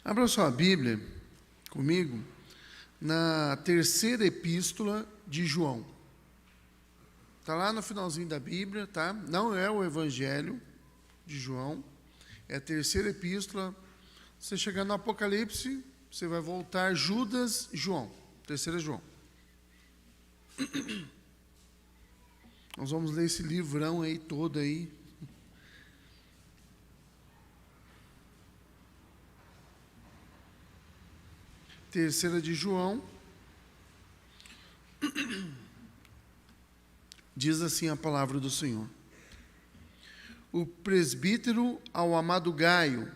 Abra sua Bíblia comigo na terceira epístola de João. Está lá no finalzinho da Bíblia, tá? Não é o Evangelho de João, é a terceira epístola. Você chegar no Apocalipse, você vai voltar Judas, João, terceira João. Nós vamos ler esse livrão aí todo aí. Terceira de João. Diz assim a palavra do Senhor. O presbítero ao amado Gaio,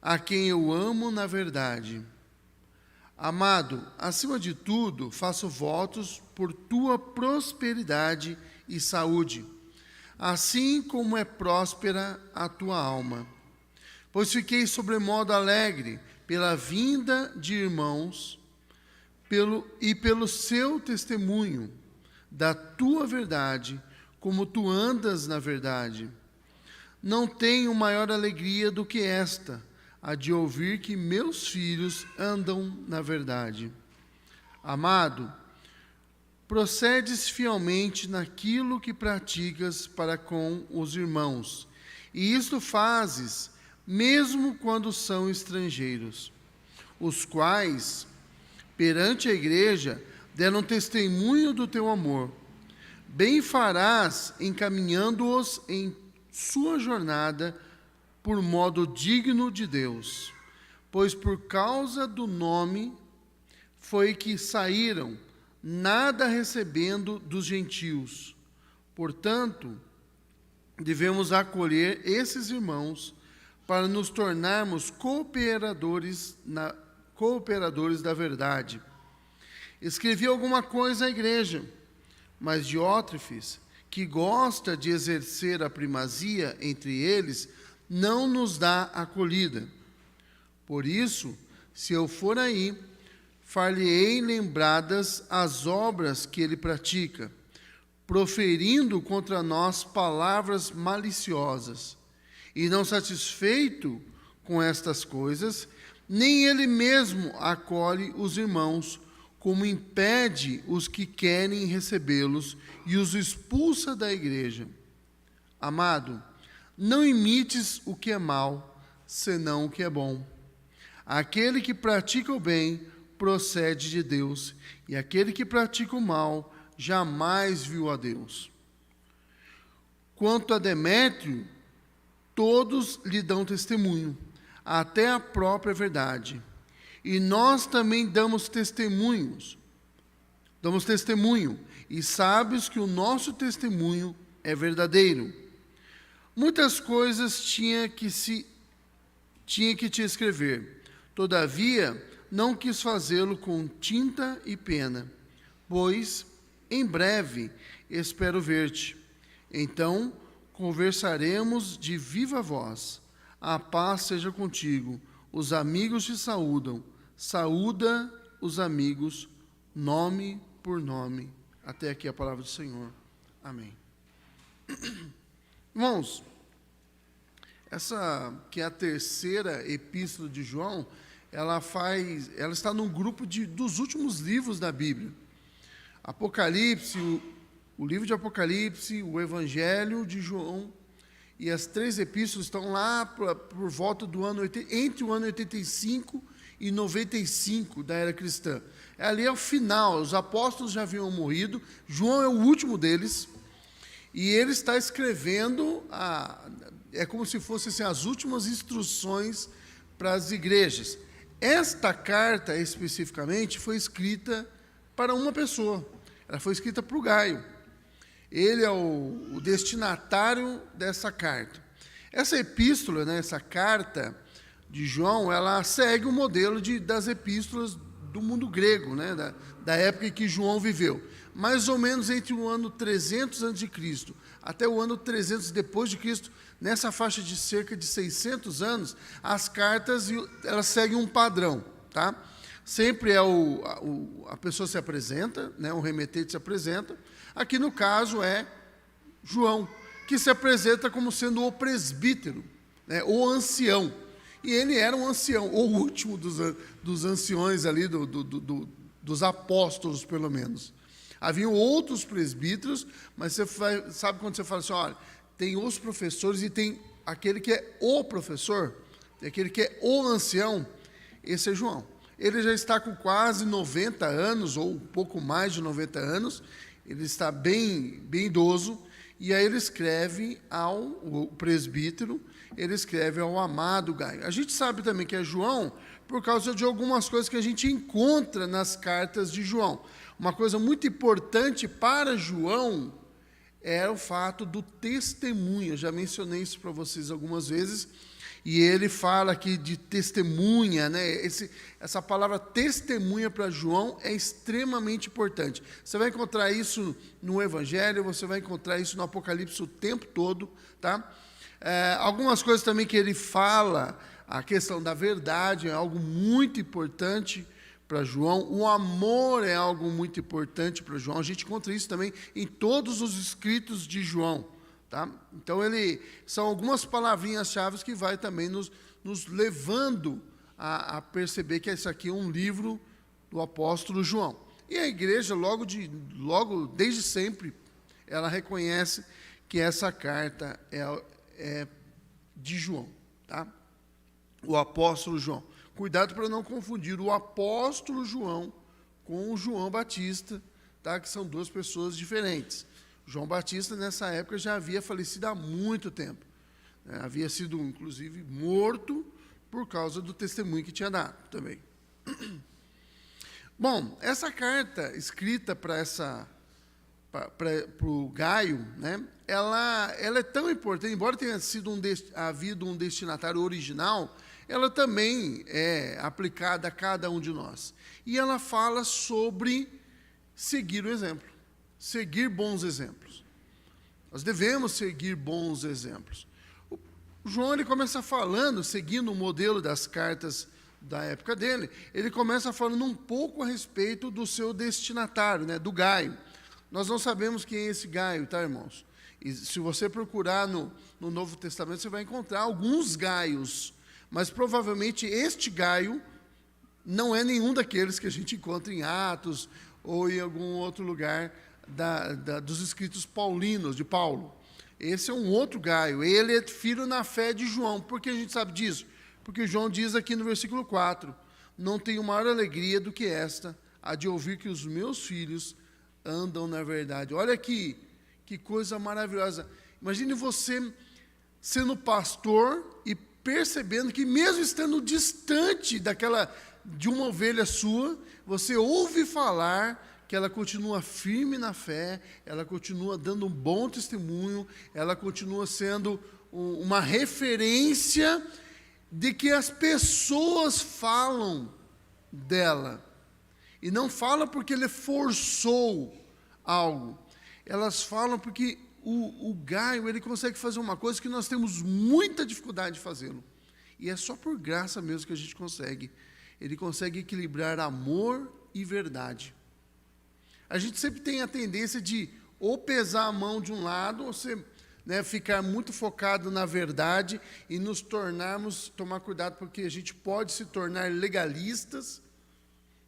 a quem eu amo na verdade. Amado, acima de tudo, faço votos por tua prosperidade e saúde, assim como é próspera a tua alma. Pois fiquei sobremodo alegre pela vinda de irmãos pelo seu testemunho da tua verdade, como tu andas na verdade. Não tenho maior alegria do que esta, a de ouvir que meus filhos andam na verdade. Amado, procedes fielmente naquilo que praticas para com os irmãos, e isto fazes mesmo quando são estrangeiros, os quais, perante a igreja, deram testemunho do teu amor. Bem farás encaminhando-os em sua jornada por modo digno de Deus, pois por causa do nome foi que saíram, nada recebendo dos gentios. Portanto, devemos acolher esses irmãos para nos tornarmos cooperadores da verdade. Escrevi alguma coisa à igreja, mas Diótrefes, que gosta de exercer a primazia entre eles, não nos dá acolhida. Por isso, se eu for aí, far-lhe-ei lembradas as obras que ele pratica, proferindo contra nós palavras maliciosas. E não satisfeito com estas coisas, nem ele mesmo acolhe os irmãos, como impede os que querem recebê-los e os expulsa da igreja. Amado, não imites o que é mal, senão o que é bom. Aquele que pratica o bem procede de Deus, e aquele que pratica o mal jamais viu a Deus. Quanto a Demétrio, todos lhe dão testemunho, até a própria verdade. E nós também damos testemunho, e sabes que o nosso testemunho é verdadeiro. Muitas coisas tinha que te escrever, todavia não quis fazê-lo com tinta e pena, pois em breve espero ver-te. Então conversaremos de viva voz. A paz seja contigo. Os amigos te saúdam. Saúda os amigos, nome por nome. Até aqui a palavra do Senhor. Amém. Irmãos, essa que é a terceira epístola de João, ela está num grupo dos últimos livros da Bíblia. Apocalipse, o livro de Apocalipse, o Evangelho de João, e as três epístolas estão lá por volta do ano, entre o ano 85 e 95 da era cristã. Ali é o final, os apóstolos já haviam morrido, João é o último deles, e ele está escrevendo, é como se fossem assim, as últimas instruções para as igrejas. Esta carta, especificamente, foi escrita para uma pessoa, ela foi escrita para o Gaio. Ele é o destinatário dessa carta. Essa epístola, né, essa carta de João, ela segue o modelo das epístolas do mundo grego, né, da época em que João viveu. Mais ou menos entre o ano 300 a.C. até o ano 300 depois de Cristo, nessa faixa de cerca de 600 anos, as cartas elas seguem um padrão, tá? Sempre a pessoa se apresenta, né, o remetente se apresenta. Aqui no caso é João, que se apresenta como sendo o presbítero, né, o ancião. E ele era um ancião, ou o último dos anciões ali, dos apóstolos, pelo menos. Haviam outros presbíteros, mas sabe quando você fala assim, olha, tem os professores e tem aquele que é o professor, tem aquele que é o ancião, esse é João. Ele já está com quase 90 anos, ou um pouco mais de 90 anos, ele está bem idoso, e aí ele escreve ao presbítero, ele escreve ao amado Gaio. A gente sabe também que é João por causa de algumas coisas que a gente encontra nas cartas de João. Uma coisa muito importante para João é o fato do testemunho. Eu já mencionei isso para vocês algumas vezes, e ele fala aqui de testemunha, né? Essa palavra testemunha para João é extremamente importante. Você vai encontrar isso no Evangelho, você vai encontrar isso no Apocalipse o tempo todo, tá? Algumas coisas também que ele fala, a questão da verdade é algo muito importante para João, o amor é algo muito importante para João, a gente encontra isso também em todos os escritos de João, tá? Então, são algumas palavrinhas-chave que vai também nos levando a perceber que esse aqui é um livro do apóstolo João. E a igreja, logo desde sempre, ela reconhece que essa carta é de João, tá? O apóstolo João. Cuidado para não confundir o apóstolo João com o João Batista, tá? Que são duas pessoas diferentes. João Batista, nessa época, já havia falecido há muito tempo. Havia sido, inclusive, morto por causa do testemunho que tinha dado também. Bom, essa carta escrita para o Gaio, né, ela é tão importante, embora tenha havido um destinatário original, ela também é aplicada a cada um de nós. E ela fala sobre seguir o exemplo, seguir bons exemplos. Nós devemos seguir bons exemplos. O João ele começa falando, seguindo o modelo das cartas da época dele, ele começa falando um pouco a respeito do seu destinatário, né, do Gaio. Nós não sabemos quem é esse Gaio, tá, irmãos? E se você procurar no Novo Testamento, você vai encontrar alguns Gaios, mas provavelmente este Gaio não é nenhum daqueles que a gente encontra em Atos ou em algum outro lugar dos escritos paulinos, de Paulo. Esse é um outro Gaio, ele é filho na fé de João. Por que a gente sabe disso? Porque João diz aqui no versículo 4, não tenho maior alegria do que esta, a de ouvir que os meus filhos andam na verdade. Olha que coisa maravilhosa. Imagine você sendo pastor e percebendo que mesmo estando distante de uma ovelha sua, você ouve falar que ela continua firme na fé, ela continua dando um bom testemunho, ela continua sendo uma referência de que as pessoas falam dela. E não fala porque ele forçou algo. Elas falam porque o Gaio, ele consegue fazer uma coisa que nós temos muita dificuldade de fazê-lo. E é só por graça mesmo que a gente consegue. Ele consegue equilibrar amor e verdade. A gente sempre tem a tendência de ou pesar a mão de um lado, ou ficar muito focado na verdade e tomar cuidado porque a gente pode se tornar legalistas.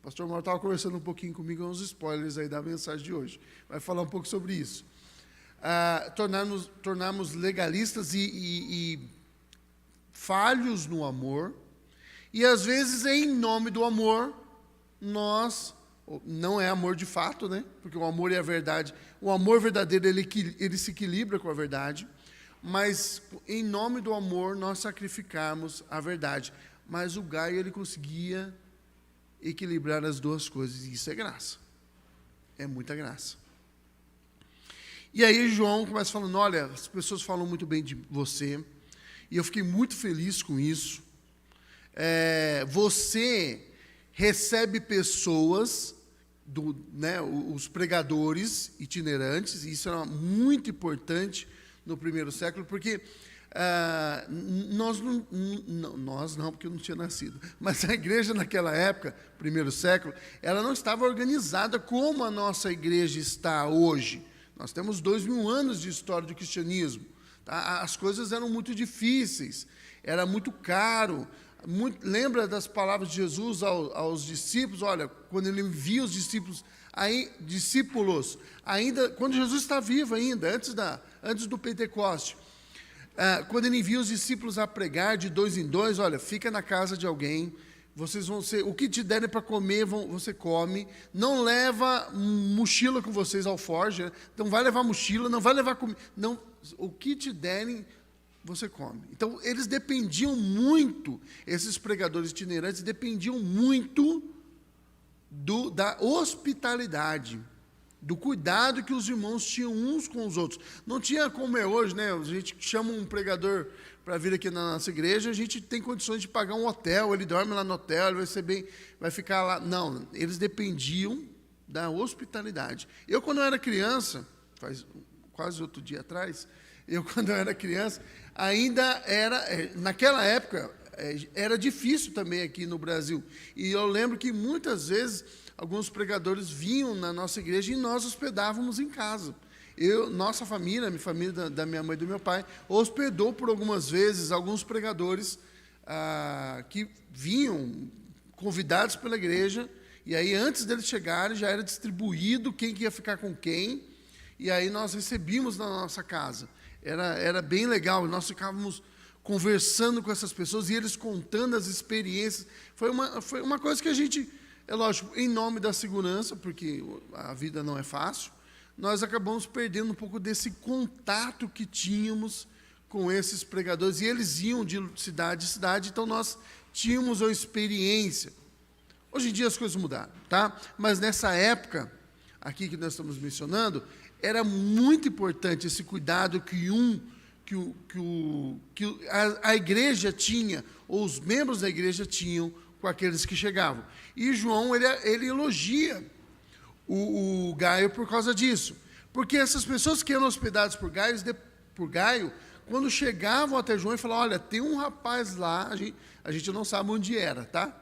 O pastor Mauro estava conversando um pouquinho comigo, uns spoilers aí da mensagem de hoje. Vai falar um pouco sobre isso. Tornarmos legalistas e falhos no amor. E às vezes, em nome do amor, não é amor de fato, né? Porque o amor é a verdade. O amor verdadeiro, ele se equilibra com a verdade. Mas, em nome do amor, nós sacrificamos a verdade. Mas o Gaio, ele conseguia equilibrar as duas coisas, e isso é graça, é muita graça. E aí João começa falando, olha, as pessoas falam muito bem de você, e eu fiquei muito feliz com isso. Você recebe pessoas, os pregadores itinerantes, e isso era muito importante no primeiro século, porque nós não, porque eu não tinha nascido, mas a igreja naquela época, primeiro século, ela não estava organizada como a nossa igreja está hoje. Nós temos 2000 anos de história do cristianismo, tá? As coisas eram muito difíceis, era muito caro, lembra das palavras de Jesus aos discípulos, olha, quando ele envia os discípulos, ainda, quando Jesus está vivo ainda, antes do Pentecoste, quando ele envia os discípulos a pregar de 2 em 2, olha, fica na casa de alguém, vocês vão ser, o que te derem para comer, você come, não leva mochila com vocês, alforje, não vai levar mochila, não vai levar comida, não, o que te derem, você come. Então, eles dependiam muito, esses pregadores itinerantes dependiam muito da hospitalidade, do cuidado que os irmãos tinham uns com os outros. Não tinha como é hoje, né? A gente chama um pregador para vir aqui na nossa igreja, a gente tem condições de pagar um hotel, ele dorme lá no hotel, ele vai ficar lá. Não, eles dependiam da hospitalidade. Eu, quando eu era criança, faz quase outro dia atrás, quando eu era criança, naquela época, era difícil também aqui no Brasil. E eu lembro que muitas vezes alguns pregadores vinham na nossa igreja e nós hospedávamos em casa. Nossa família, a família da minha mãe e do meu pai, hospedou por algumas vezes alguns pregadores que vinham convidados pela igreja, e aí antes deles chegarem já era distribuído quem que ia ficar com quem, e aí nós recebíamos na nossa casa. Era bem legal, nós ficávamos conversando com essas pessoas e eles contando as experiências. Foi uma coisa que a gente, é lógico, em nome da segurança, porque a vida não é fácil, nós acabamos perdendo um pouco desse contato que tínhamos com esses pregadores, e eles iam de cidade em cidade, então nós tínhamos uma experiência. Hoje em dia as coisas mudaram, tá? Mas nessa época, aqui que nós estamos mencionando, era muito importante esse cuidado que a igreja tinha, ou os membros da igreja tinham, com aqueles que chegavam. E João, ele elogia o Gaio por causa disso. Porque essas pessoas que eram hospedadas por Gaio, quando chegavam até João e falavam, olha, tem um rapaz lá, a gente não sabe onde era, tá?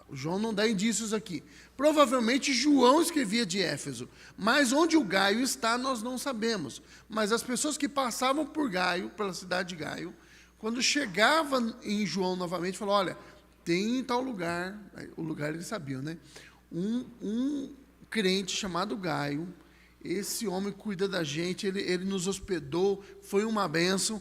O João não dá indícios aqui. Provavelmente João escrevia de Éfeso, mas onde o Gaio está, nós não sabemos. Mas as pessoas que passavam por Gaio, pela cidade de Gaio, quando chegavam em João novamente, falavam, olha, tem em tal lugar, o lugar eles sabiam, né? Um crente chamado Gaio, esse homem cuida da gente, ele nos hospedou, foi uma bênção,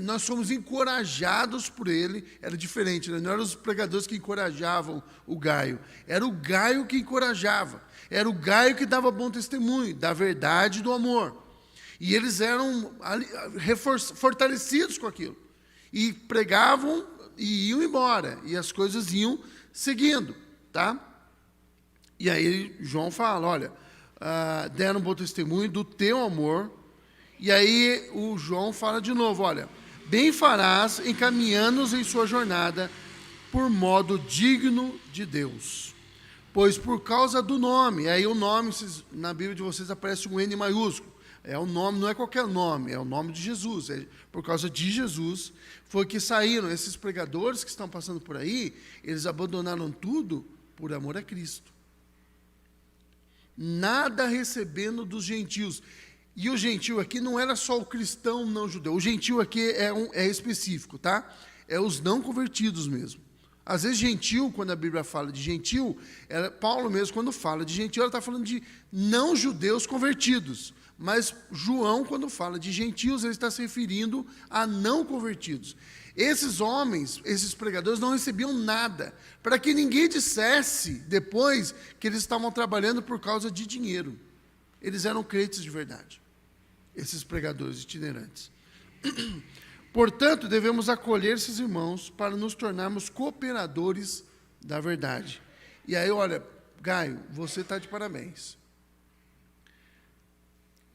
nós fomos encorajados por ele, era diferente, né? Não eram os pregadores que encorajavam o Gaio, era o Gaio que encorajava, era o Gaio que dava bom testemunho, da verdade e do amor, e eles eram fortalecidos com aquilo, e pregavam e iam embora, e as coisas iam seguindo, tá? E aí João fala, olha, deram um bom testemunho do teu amor. E aí o João fala de novo, olha, bem farás encaminhando-os em sua jornada por modo digno de Deus. Pois por causa do nome, aí o nome, na Bíblia de vocês aparece um N maiúsculo. É o nome, não é qualquer nome, é o nome de Jesus. Por causa de Jesus foi que saíram esses pregadores que estão passando por aí, eles abandonaram tudo por amor a Cristo. Nada recebendo dos gentios. E o gentil aqui não era só o cristão não judeu. O gentil aqui é específico, tá? É os não convertidos mesmo. Às vezes gentil, quando a Bíblia fala de gentil, Paulo mesmo, quando fala de gentil, ela está falando de não judeus convertidos. Mas João, quando fala de gentios, ele está se referindo a não convertidos. Esses homens, esses pregadores, não recebiam nada, para que ninguém dissesse depois que eles estavam trabalhando por causa de dinheiro. Eles eram crentes de verdade, esses pregadores itinerantes. Portanto, devemos acolher esses irmãos para nos tornarmos cooperadores da verdade. E aí, olha, Gaio, você está de parabéns.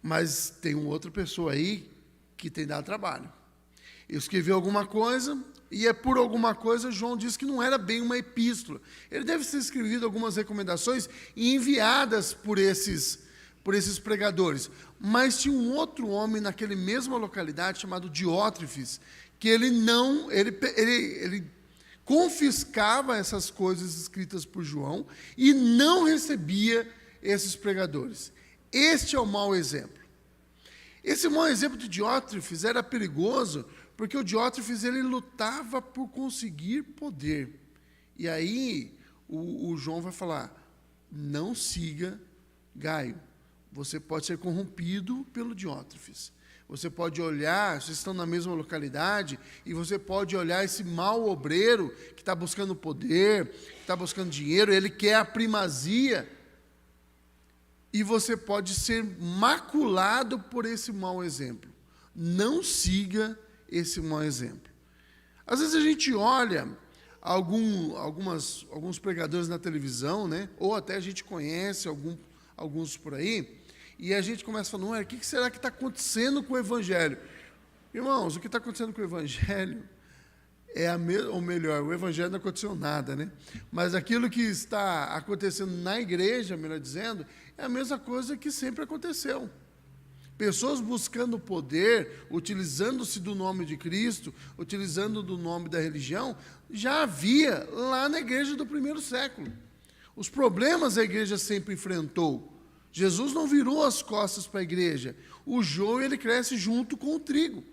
Mas tem uma outra pessoa aí que tem dado trabalho. Eu escrevi alguma coisa, e por alguma coisa João diz que não era bem uma epístola. Ele deve ter escrevido algumas recomendações e enviadas por esses pregadores. Mas tinha um outro homem naquela mesma localidade, chamado Diótrefes, que ele confiscava essas coisas escritas por João e não recebia esses pregadores. Este é o mau exemplo. Esse mau exemplo de Diótrefes era perigoso, Porque o Diótrefes, ele lutava por conseguir poder. E aí, o João vai falar, não siga Gaio. Você pode ser corrompido pelo Diótrefes. Você pode olhar, vocês estão na mesma localidade, e você pode olhar esse mau obreiro que está buscando poder, que está buscando dinheiro, ele quer a primazia, e você pode ser maculado por esse mau exemplo. Não siga esse mau exemplo. Às vezes a gente olha alguns pregadores na televisão, né? Ou até a gente conhece alguns por aí, e a gente começa falando, o que será que está acontecendo com o Evangelho? Irmãos, o que está acontecendo com o Evangelho ou melhor, o Evangelho não aconteceu nada, né? Mas aquilo que está acontecendo na igreja, melhor dizendo, é a mesma coisa que sempre aconteceu. Pessoas buscando poder, utilizando-se do nome de Cristo, utilizando do nome da religião, já havia lá na igreja do primeiro século. Os problemas a igreja sempre enfrentou. Jesus não virou as costas para a igreja. O joio, ele cresce junto com o trigo.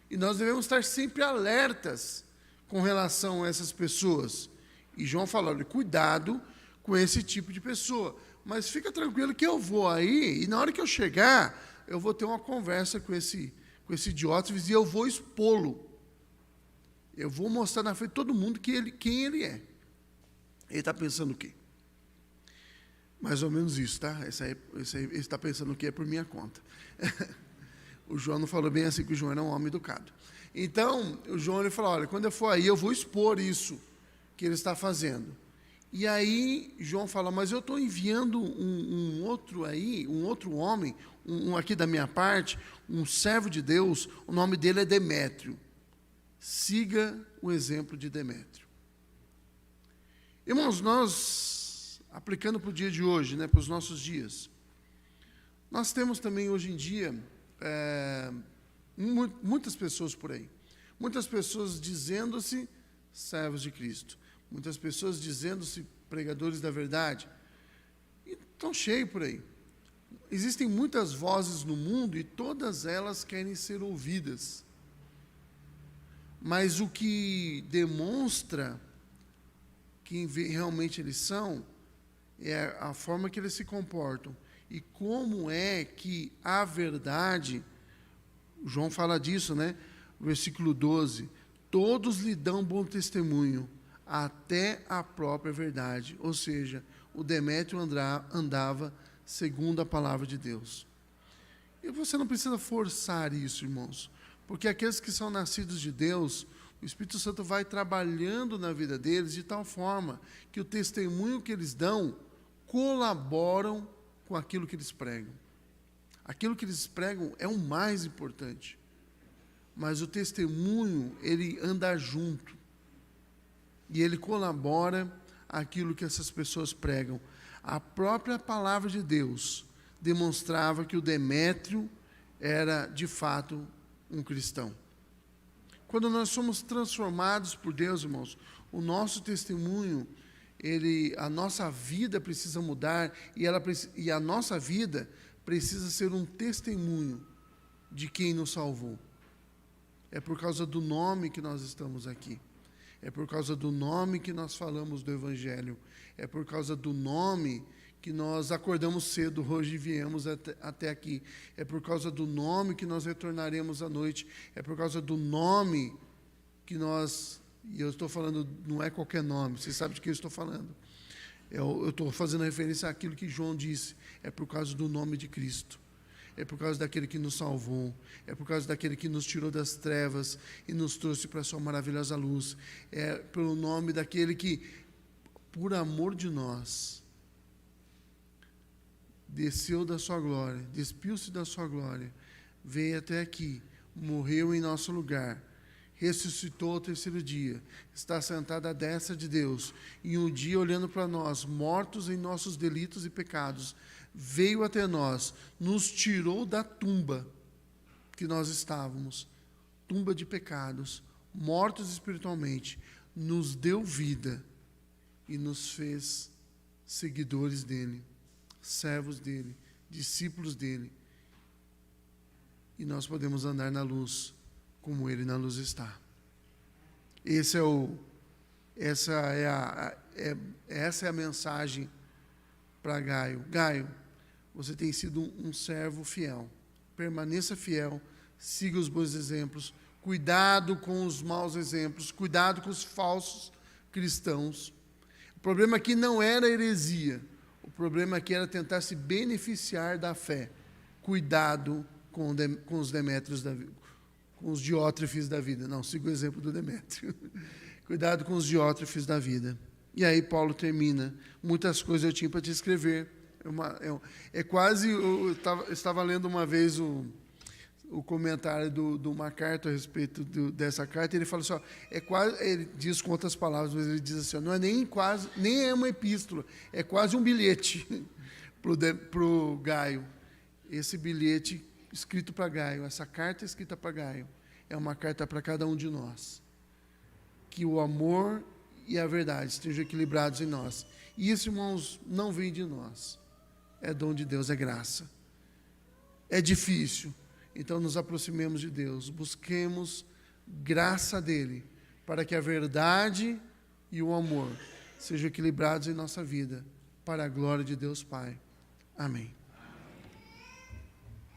E nós devemos estar sempre alertas com relação a essas pessoas. E João fala, olha, cuidado com esse tipo de pessoa. Mas fica tranquilo que eu vou aí, e na hora que eu chegar, eu vou ter uma conversa com esse Diótrefes e eu vou expô-lo. Eu vou mostrar na frente de todo mundo quem ele é. Ele está pensando o quê? Mais ou menos isso, tá? Ele está pensando o quê? É por minha conta. O João não falou bem assim, que o João era um homem educado. Então, o João ele falou, olha, quando eu for aí, eu vou expor isso que ele está fazendo. E aí, João fala, mas eu estou enviando um outro homem, aqui da minha parte, um servo de Deus, o nome dele é Demétrio. Siga o exemplo de Demétrio. Irmãos, nós, aplicando para o dia de hoje, né, para os nossos dias, nós temos também hoje em dia muitas pessoas por aí. Muitas pessoas dizendo-se servos de Cristo. Muitas pessoas dizendo-se pregadores da verdade. E estão cheios por aí. Existem muitas vozes no mundo e todas elas querem ser ouvidas. Mas o que demonstra quem realmente eles são é a forma que eles se comportam. E como é que a verdade, João fala disso, né? Versículo 12, todos lhe dão bom testemunho, até a própria verdade. Ou seja, o Demétrio andava segundo a palavra de Deus. E você não precisa forçar isso, irmãos, porque aqueles que são nascidos de Deus, o Espírito Santo vai trabalhando na vida deles de tal forma que o testemunho que eles dão colaboram com aquilo que eles pregam. Aquilo que eles pregam é o mais importante. Mas o testemunho, ele anda junto. E ele colabora aquilo que essas pessoas pregam. A própria palavra de Deus demonstrava que o Demétrio era, de fato, um cristão. Quando nós somos transformados por Deus, irmãos, o nosso testemunho, a nossa vida precisa mudar e a nossa vida precisa ser um testemunho de quem nos salvou. É por causa do nome que nós estamos aqui. É por causa do nome que nós falamos do Evangelho. É por causa do nome que nós acordamos cedo hoje e viemos até aqui. É por causa do nome que nós retornaremos à noite. É por causa do nome que nós... E eu estou falando, não é qualquer nome, você sabe de que eu estou falando. Eu estou fazendo referência àquilo que João disse. É por causa do nome de Cristo. É por causa daquele que nos salvou, é por causa daquele que nos tirou das trevas e nos trouxe para a sua maravilhosa luz. É pelo nome daquele que, por amor de nós, desceu da sua glória, despiu-se da sua glória, veio até aqui, morreu em nosso lugar, ressuscitou ao terceiro dia, está sentado à destra de Deus, e um dia olhando para nós, mortos em nossos delitos e pecados, veio até nós, nos tirou da tumba que nós estávamos, tumba de pecados, mortos espiritualmente, nos deu vida e nos fez seguidores dele, servos dele, discípulos dele. E nós podemos andar na luz como ele na luz está. Essa é a mensagem para Gaio. Gaio, você tem sido um servo fiel. Permaneça fiel, siga os bons exemplos, cuidado com os maus exemplos, cuidado com os falsos cristãos. O problema aqui não era heresia, o problema aqui era tentar se beneficiar da fé. Cuidado com os Demétrios da vida, com os Diótrefes da vida. Não, siga o exemplo do Demétrio. Cuidado com os Diótrefes da vida. E aí Paulo termina. Muitas coisas eu tinha para te escrever. É quase... Eu estava lendo uma vez o comentário de uma carta a respeito dessa carta, e ele fala assim, ó, ele diz com outras palavras, mas ele diz assim, ó, não é nem é uma epístola, é quase um bilhete para o Gaio. Esse bilhete escrito para Gaio, essa carta escrita para Gaio, é uma carta para cada um de nós. Que o amor e a verdade estejam equilibrados em nós. E isso, irmãos, não vem de nós. É dom de Deus, é graça. É difícil. Então nos aproximemos de Deus, busquemos graça dele, para que a verdade e o amor sejam equilibrados em nossa vida, para a glória de Deus Pai. Amém.